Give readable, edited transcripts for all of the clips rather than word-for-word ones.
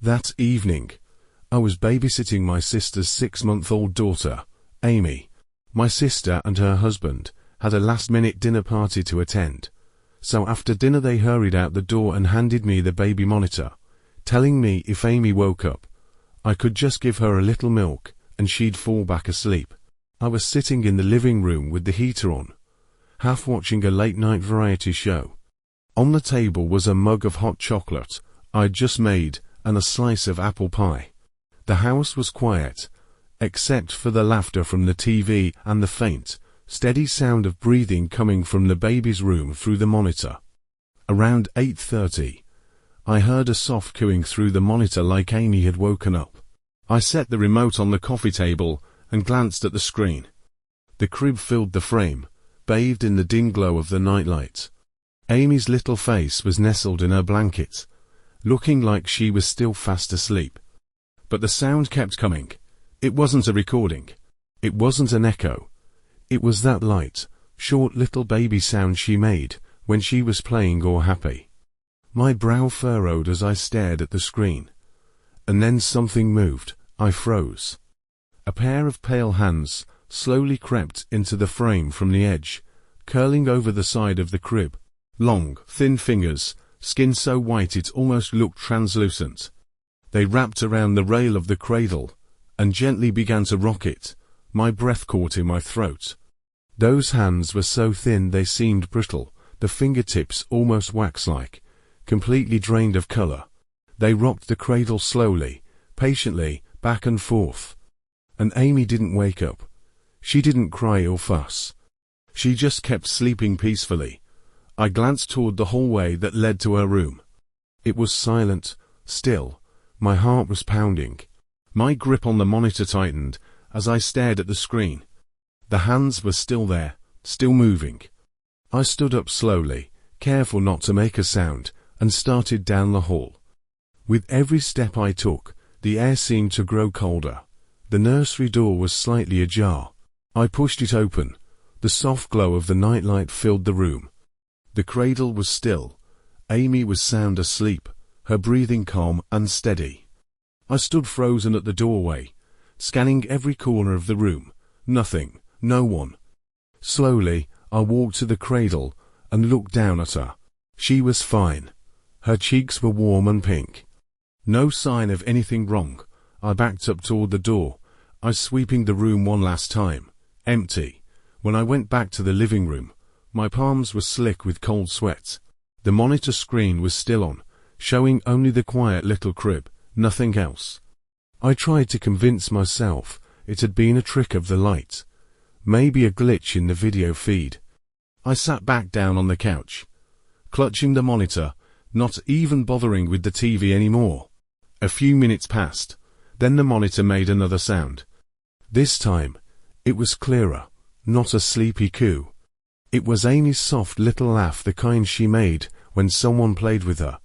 That evening, I was babysitting my sister's 6-month-old daughter, Amy. My sister and her husband had a last-minute dinner party to attend, so after dinner they hurried out the door and handed me the baby monitor, telling me if Amy woke up, I could just give her a little milk and she'd fall back asleep. I was sitting in the living room with the heater on, half watching a late-night variety show. On the table was a mug of hot chocolate I'd just made and a slice of apple pie. The house was quiet, except for the laughter from the TV and the faint, steady sound of breathing coming from the baby's room through the monitor. Around 8:30, I heard a soft cooing through the monitor like Amy had woken up. I set the remote on the coffee table and glanced at the screen. The crib filled the frame, bathed in the dim glow of the nightlight. Amy's little face was nestled in her blanket, looking like she was still fast asleep. But the sound kept coming. It wasn't a recording. It wasn't an echo. It was that light, short little baby sound she made when she was playing or happy. My brow furrowed as I stared at the screen. And then something moved. I froze. A pair of pale hands slowly crept into the frame from the edge, curling over the side of the crib. Long, thin fingers, skin so white it almost looked translucent. They wrapped around the rail of the cradle and gently began to rock it. My breath caught in my throat. Those hands were so thin they seemed brittle, the fingertips almost wax-like, completely drained of color. They rocked the cradle slowly, patiently, back and forth. And Amy didn't wake up. She didn't cry or fuss. She just kept sleeping peacefully. I glanced toward the hallway that led to her room. It was silent, still. My heart was pounding. My grip on the monitor tightened as I stared at the screen. The hands were still there, still moving. I stood up slowly, careful not to make a sound, and started down the hall. With every step I took, the air seemed to grow colder. The nursery door was slightly ajar. I pushed it open. The soft glow of the nightlight filled the room. The cradle was still. Amy was sound asleep, her breathing calm and steady. I stood frozen at the doorway, scanning every corner of the room. Nothing, no one. Slowly, I walked to the cradle and looked down at her. She was fine. Her cheeks were warm and pink. No sign of anything wrong. I backed up toward the door, eyes sweeping the room one last time. Empty. When I went back to the living room, my palms were slick with cold sweat. The monitor screen was still on, showing only the quiet little crib, nothing else. I tried to convince myself it had been a trick of the light. Maybe a glitch in the video feed. I sat back down on the couch, clutching the monitor, not even bothering with the TV anymore. A few minutes passed. Then the monitor made another sound. This time, it was clearer, not a sleepy coo. It was Amy's soft little laugh, the kind she made when someone played with her.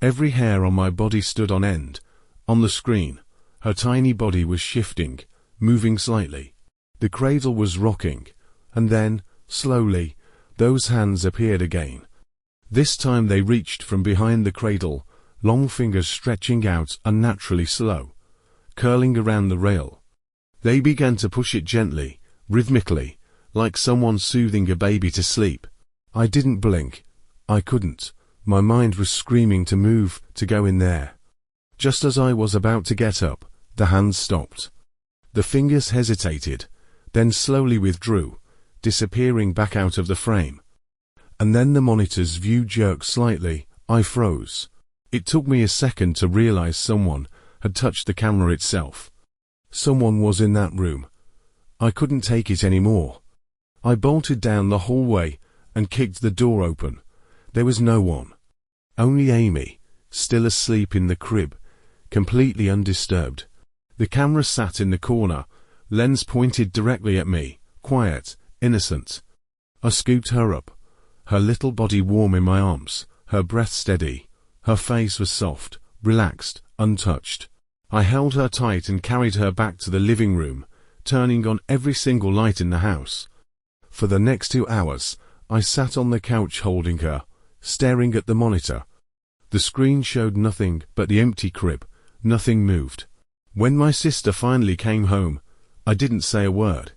Every hair on my body stood on end. On the screen, her tiny body was shifting, moving slightly. The cradle was rocking, and then, slowly, those hands appeared again. This time they reached from behind the cradle, long fingers stretching out unnaturally slow, curling around the rail. They began to push it gently, rhythmically, like someone soothing a baby to sleep. I didn't blink. I couldn't. My mind was screaming to move, to go in there. Just as I was about to get up, the hands stopped. The fingers hesitated, then slowly withdrew, disappearing back out of the frame. And then the monitor's view jerked slightly. I froze. It took me a second to realize someone had touched the camera itself. Someone was in that room. I couldn't take it anymore. I bolted down the hallway and kicked the door open. There was no one. Only Amy, still asleep in the crib, completely undisturbed. The camera sat in the corner, lens pointed directly at me, quiet, innocent. I scooped her up, her little body warm in my arms, her breath steady. Her face was soft, relaxed, untouched. I held her tight and carried her back to the living room, turning on every single light in the house. For the next 2 hours, I sat on the couch holding her, staring at the monitor. The screen showed nothing but the empty crib, Nothing moved. When my sister finally came home, I didn't say a word.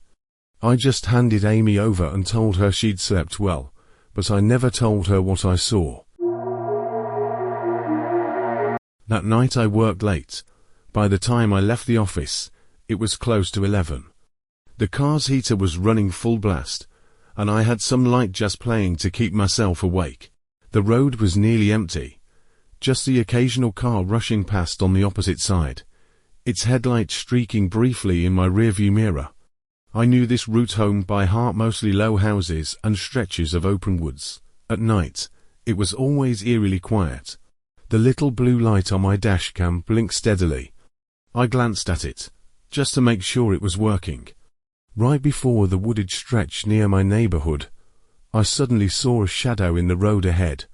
I just handed Amy over and told her she'd slept well, but I never told her what I saw. That night I worked late. By the time I left the office, it was close to 11. The car's heater was running full blast, and I had some light just playing to keep myself awake. The road was nearly empty, just the occasional car rushing past on the opposite side, its headlights streaking briefly in my rearview mirror. I knew this route home by heart, mostly low houses and stretches of open woods. At night, it was always eerily quiet. The little blue light on my dash cam blinked steadily. I glanced at it, just to make sure it was working. Right before the wooded stretch near my neighborhood, I suddenly saw a shadow in the road ahead.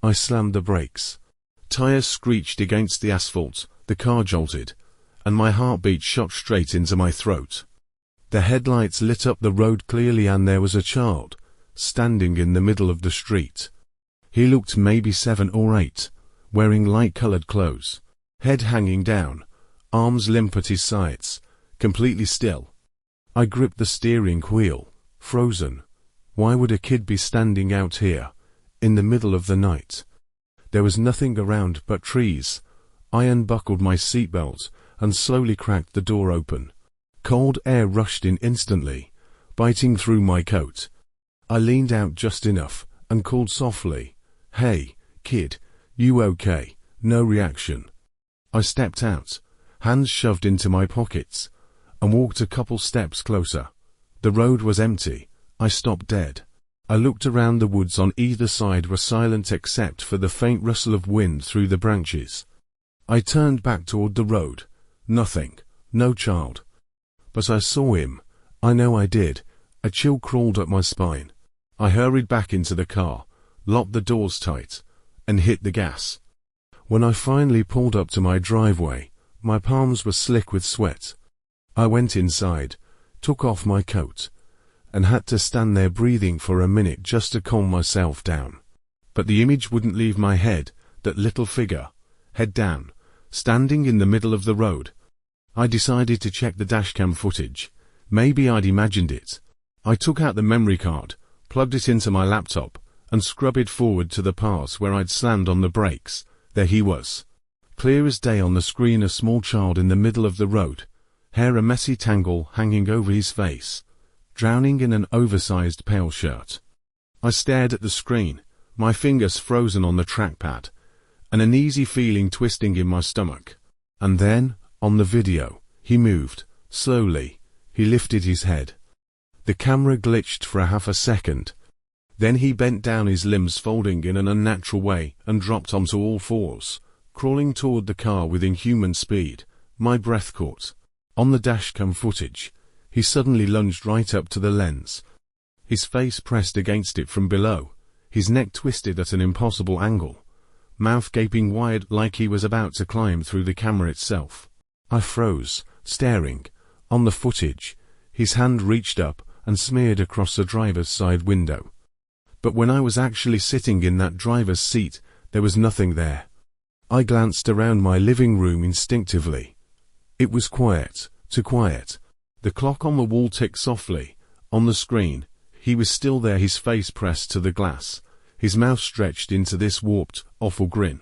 I slammed the brakes. Tires screeched against the asphalt, the car jolted, and my heartbeat shot straight into my throat. The headlights lit up the road clearly, and there was a child, standing in the middle of the street. He looked maybe 7 or 8, wearing light-colored clothes, head hanging down, arms limp at his sides, completely still. I gripped the steering wheel, frozen. Why would a kid be standing out here, in the middle of the night? There was nothing around but trees. I unbuckled my seatbelt and slowly cracked the door open. Cold air rushed in instantly, biting through my coat. I leaned out just enough and called softly, "Hey, kid, you okay?" No reaction. I stepped out, hands shoved into my pockets, and walked a couple steps closer. The road was empty. I stopped dead. I looked around. The woods on either side were silent except for the faint rustle of wind through the branches. I turned back toward the road. Nothing. No child. But I saw him. I know I did. A chill crawled up my spine. I hurried back into the car, locked the doors tight, and hit the gas. When I finally pulled up to my driveway, my palms were slick with sweat. I went inside, took off my coat, and had to stand there breathing for a minute just to calm myself down. But the image wouldn't leave my head, that little figure, head down, standing in the middle of the road. I decided to check the dashcam footage. Maybe I'd imagined it. I took out the memory card, plugged it into my laptop, and scrubbed it forward to the part where I'd slammed on the brakes. There he was. Clear as day on the screen, a small child in the middle of the road, hair a messy tangle hanging over his face, drowning in an oversized pale shirt. I stared at the screen, my fingers frozen on the trackpad, an uneasy feeling twisting in my stomach. And then, on the video, he moved, slowly. He lifted his head. The camera glitched for a half a second. Then he bent down, his limbs folding in an unnatural way, and dropped onto all fours, crawling toward the car with inhuman speed. My breath caught. On the dashcam footage, he suddenly lunged right up to the lens. His face pressed against it from below, his neck twisted at an impossible angle, mouth gaping wide like he was about to climb through the camera itself. I froze, staring. On the footage, his hand reached up and smeared across the driver's side window. But when I was actually sitting in that driver's seat, there was nothing there. I glanced around my living room instinctively. It was quiet, too quiet. The clock on the wall ticked softly. On the screen, he was still there, his face pressed to the glass, his mouth stretched into this warped, awful grin.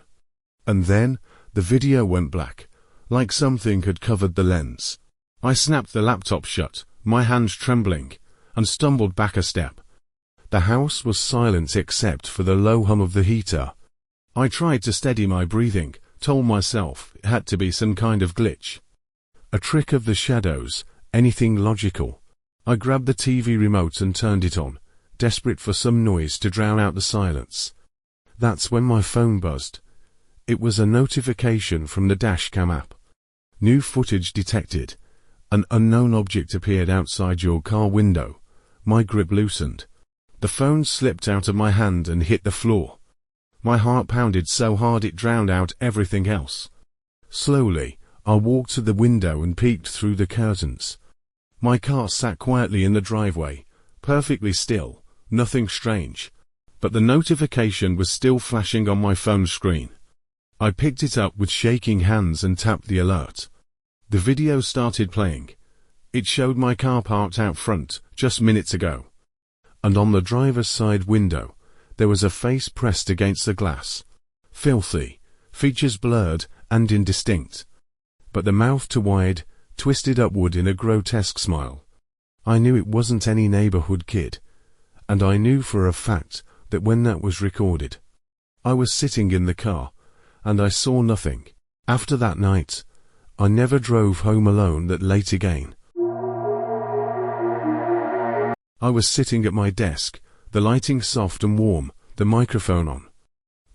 And then, the video went black, like something had covered the lens. I snapped the laptop shut, my hands trembling, and stumbled back a step. The house was silent except for the low hum of the heater. I tried to steady my breathing, told myself it had to be some kind of glitch. A trick of the shadows, anything logical. I grabbed the TV remote and turned it on, desperate for some noise to drown out the silence. That's when my phone buzzed. It was a notification from the dashcam app. New footage detected. An unknown object appeared outside your car window. My grip loosened. The phone slipped out of my hand and hit the floor. My heart pounded so hard it drowned out everything else. Slowly, I walked to the window and peeked through the curtains. My car sat quietly in the driveway, perfectly still, nothing strange. But the notification was still flashing on my phone screen. I picked it up with shaking hands and tapped the alert. The video started playing. It showed my car parked out front, just minutes ago. And on the driver's side window, there was a face pressed against the glass. Filthy, features blurred and indistinct. But the mouth too wide, twisted upward in a grotesque smile. I knew it wasn't any neighborhood kid. And I knew for a fact that when that was recorded. I was sitting in the car, and I saw nothing. After that night, I never drove home alone that late again. I was sitting at my desk, the lighting soft and warm, the microphone on.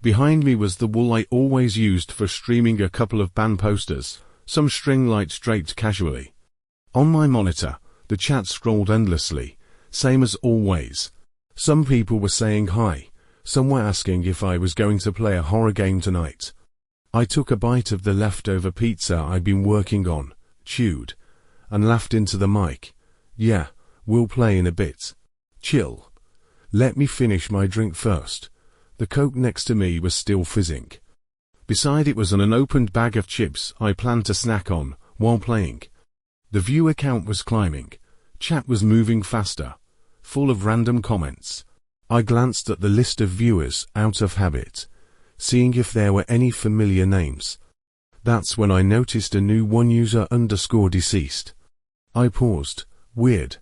Behind me was the wall I always used for streaming a couple of band posters, some string lights draped casually. On my monitor, the chat scrolled endlessly, same as always. Some people were saying hi, some were asking if I was going to play a horror game tonight. I took a bite of the leftover pizza I'd been working on, chewed, and laughed into the mic. Yeah, we'll play in a bit. Chill. Let me finish my drink first. The Coke next to me was still fizzing. Beside it was an unopened bag of chips I planned to snack on while playing. The viewer count was climbing. Chat was moving faster, full of random comments. I glanced at the list of viewers out of habit, seeing if there were any familiar names. That's when I noticed a new #1user_deceased. I paused. Weird.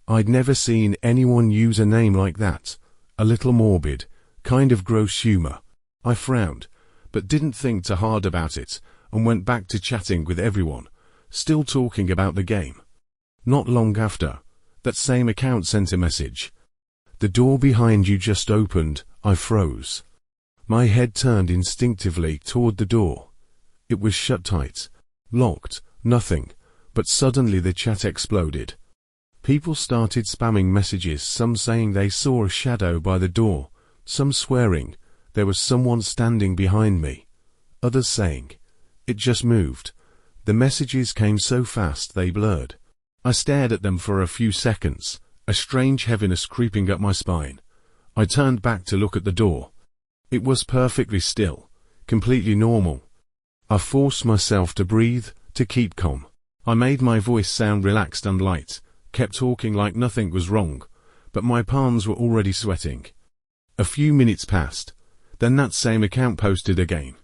I'd never seen anyone use a name like that. A little morbid, kind of gross humor. I frowned, but didn't think too hard about it, and went back to chatting with everyone, still talking about the game. Not long after, that same account sent a message. The door behind you just opened. I froze. My head turned instinctively toward the door. It was shut tight, locked, nothing, but suddenly the chat exploded. People started spamming messages, some saying they saw a shadow by the door, some swearing there was someone standing behind me, others saying, it just moved. The messages came so fast they blurred. I stared at them for a few seconds, a strange heaviness creeping up my spine. I turned back to look at the door. It was perfectly still, completely normal. I forced myself to breathe, to keep calm. I made my voice sound relaxed and light, kept talking like nothing was wrong, but my palms were already sweating. A few minutes passed, then that same account posted again.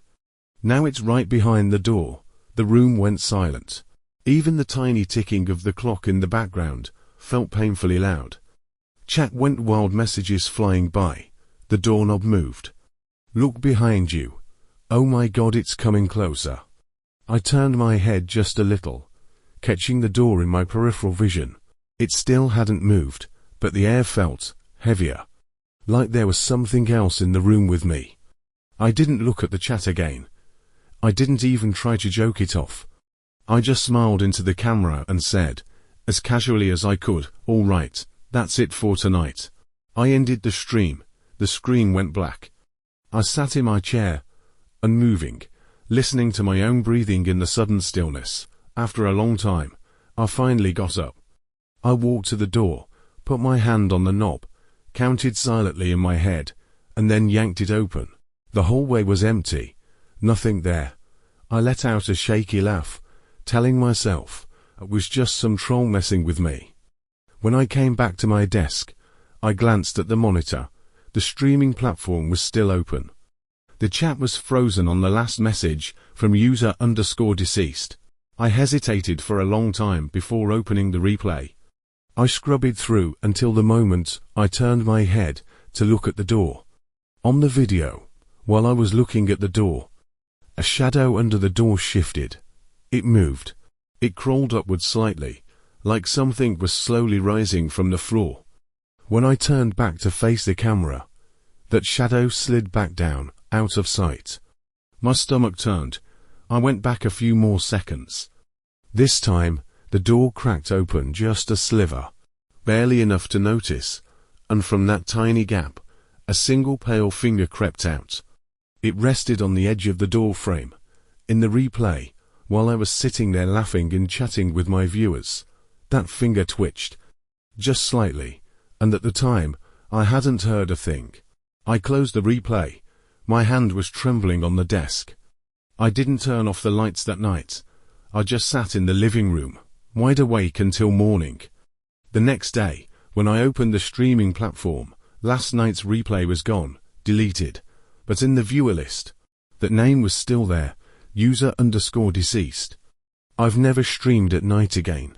Now it's right behind the door. The room went silent. Even the tiny ticking of the clock in the background felt painfully loud. Chat went wild, messages flying by. The doorknob moved. Look behind you. Oh my God, it's coming closer. I turned my head just a little, catching the door in my peripheral vision. It still hadn't moved, but the air felt heavier, like there was something else in the room with me. I didn't look at the chat again. I didn't even try to joke it off. I just smiled into the camera and said, as casually as I could, all right, that's it for tonight. I ended the stream. The screen went black. I sat in my chair, unmoving, listening to my own breathing in the sudden stillness. After a long time, I finally got up. I walked to the door, put my hand on the knob, counted silently in my head, and then yanked it open. The hallway was empty, nothing there. I let out a shaky laugh, telling myself it was just some troll messing with me. When I came back to my desk, I glanced at the monitor. The streaming platform was still open. The chat was frozen on the last message from #_deceased. I hesitated for a long time before opening the replay. I scrubbed through until the moment I turned my head to look at the door. On the video, while I was looking at the door, a shadow under the door shifted. It moved. It crawled upward slightly, like something was slowly rising from the floor. When I turned back to face the camera, that shadow slid back down, out of sight. My stomach turned. I went back a few more seconds. This time, the door cracked open just a sliver, barely enough to notice, and from that tiny gap, a single pale finger crept out. It rested on the edge of the door frame. In the replay, while I was sitting there laughing and chatting with my viewers, that finger twitched, just slightly, and at the time, I hadn't heard a thing. I closed the replay. My hand was trembling on the desk. I didn't turn off the lights that night. I just sat in the living room, wide awake until morning. The next day, when I opened the streaming platform, last night's replay was gone, deleted, but in the viewer list, that name was still there, user_deceased. I've never streamed at night again.